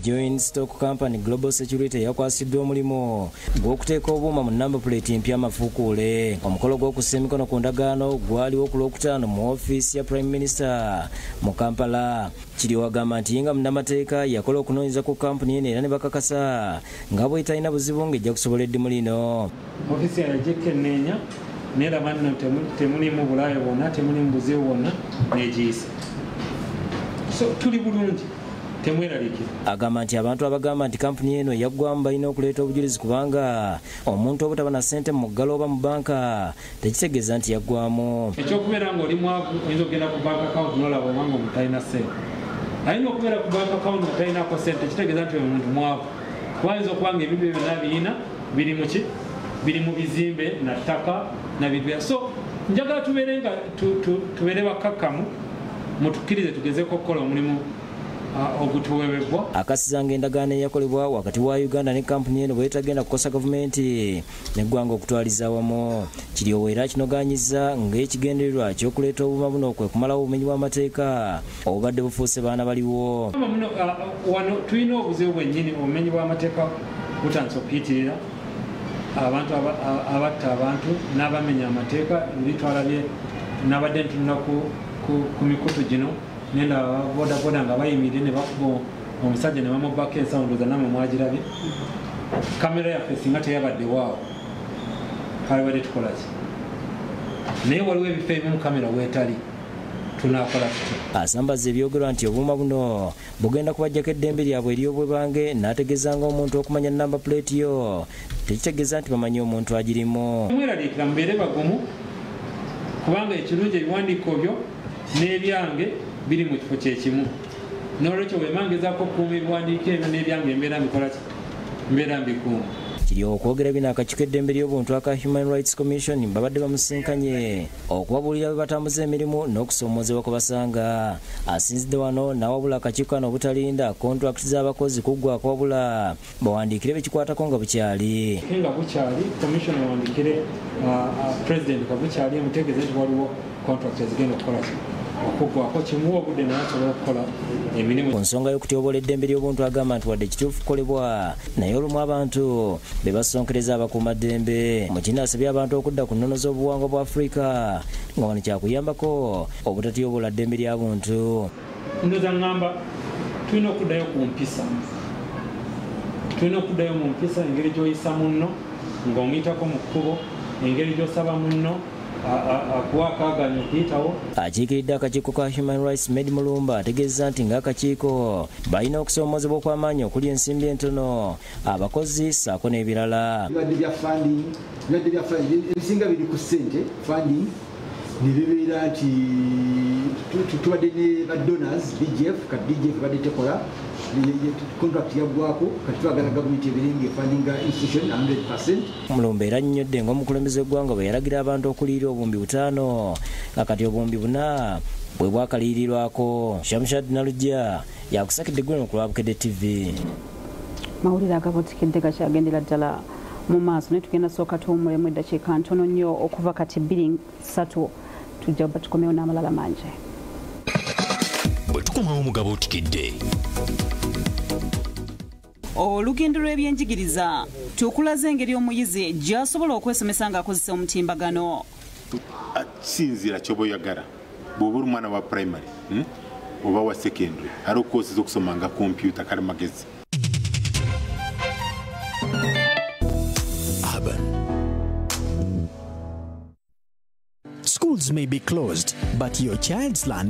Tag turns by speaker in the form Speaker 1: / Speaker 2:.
Speaker 1: Joint Stock Company Global Security yakwasiddwa omulimu gw'okuteeka obuuma mu number plate empya amafuukuule. Omukolo gw'okussa emikono ku ndagaano gwaliwo ku Lwokutaano mu ofiisi ya Prime Minister mu Kampala. Kiriwo agamba nti nga munnamateeka yakola okunoonyeza ku kampuni eno era ne bakakasa nga bwe talina buzibu ng'ejja kusobola eddimu lino.
Speaker 2: Ofiisi yagyekkenneenya neraba nno temulimu bulaayo bwonna, temulimu buzibu bwonna n'egiyisa. So tuli bulungi, temweraliikira.
Speaker 1: Agamba nti abantu abagamba nti kampuni eno yaggwamu balina okuleeta obujulizi kubanga omuntu obutaba na ssente mu ggalo oba mu banka tekitegeeza nti yaggwamu.
Speaker 2: Ekyokubeera ng'oli mwavu oyinza okugenda ku bank account n'olaba obanga omuntu talina ssente. Alina okubeera ku bank account nga talinako ssente kitegeeza nti omuntu mwavu. Wayinza okuba nga ebintu byonna birina biri mu ki? Biri mu bizimbe na ttaka na bintu. So njagala tubeere nga tubeere bakkakkamu mutukkirize tugezeeko okukola omulimu ogutuweebwa. Akasizanga endagaano eyakolebwa wakati wa Uganda ne kampuni eno bwetagenda kukosa gavumenti n'eggwanga okutwaliza awamu. Kiryowo era kinogaanyiza ng'ekigendererwa ky'okuleeta obuuma buno kwe kumalawo obumenyi bw'amateeka obubadde bufuuse baana baliwo. Wano tulina obuzibu bwennyini obumenyi bw'amateeka butandise okuyitirira. Abantu abatta abantu n'abamenya amateeka bitwalabye n'abadde ntunula ku mikutu gino nenda bodaboda nga bayimirire ne bakuba omusajja ne bamubako ensawundoza namwe mwagirabye. Kamera yaffe singa teyabadde waawo kale badde tukola ki? Naye waliwo ebifo ebimu kamera weetali tunakola tutya? Asambaza ebyogerwa nti obuuma buno bugenda kubajjako eddembe lyabwe ery'obwebange n'ategeeza ng'omuntu okumanya number plate yo tekitegeeza nti bamanyi omuntu agirimu. Mweraliikira mubeere bagumu kubanga ekirungi ebiwandiiko byo n'ebyange biri mu kifo kyekimu. N'olwekyo weemangezaako okukuuma ebiwandiiko ebyo n'ebyange embeera mbikola ki? Mbeera mbikuuma. Kiryowo okwogera bino akakiiko eddembe ly'obuntu aka Human Rights Commission babadde bamusinkanye okubabuulira bwe batambuza emirimu n'okusoomoozebwa kwe basanga. Asinzidde wano n'awabula akakiiko kano obutalinda kontrakiti z'abakozi kuggwako wabula bawandiikire bekikwatako nga bukyali. Nga bukyali commission ewandiikire president nga bukyali emutegeeze nti waliwo kontrakiti ezigenda okukola okuggwako kimuwa obudde naye asobola okukola emirimu. Ku nsonga y'okutyoboola eddembe ly'obuntu agamba nti wadde kituufu kukolebwa naye olumu abantu be basonkereza abakuumaddembe. Mukini asabye abantu okudda ku nnono z'obuwangwa bwa Afrika nga wano kyakuyambako obutatyoboola ddembe lya buntu. Ndoza ngamba tulina okuddayo ku mpisa. Tulina okuddayo mu mpisa, engeri gy'oyisa munno ng'omuyitako mu kkubo, engeri gy'osaba munno akuwakaganya okuyitawo. Akiikiridde akakiiko ka Human Rights Med Mulumba ategeeza nti ng'akakiiko balina okusoomoozebwa okw'amaanyi okuli ensimbi entono, abakozi ssaako n'ebirala. Ebibadde bya funding ebisinga biri ku ssente funding ne bibeera nti tubadde ne badonors BGF kati BGF badde tekola contract yaggwako kati twagala gavumenti ebiringa efundinga institution 100%. Mulumba era annyonnyodde ng'omukulembeze w'eggwanga bwe yalagira abantu okuliira obuwumbi 5 nga kati obuwumbi 4 bwe bwakaliirirwako. Shamshad Nalujja yakusakidde eggweno ku lwa Bukedde TV.
Speaker 3: Mawulire agabutikidde gakyagendera ddala mu maaso naye tugenda sooka tuwummulemu eddakiika ntono nnyo okuva kati 2-3 tujja batukomewo n'amalala mangi.
Speaker 4: Bwe tukomawo mugabo otikidde
Speaker 3: olugendo lw'ebyenjigiriza tukulaze engeri omuyizi gy'asobola okwesomesa ng'akozesa omutimbagano.
Speaker 5: Kisinziira ky'oba oyagala bw'oba oli mwana wa primary oba wa secondary ali okukozesa okusoma nga kompyuta kalimagezi.
Speaker 6: Schools may be closed, but your child's learning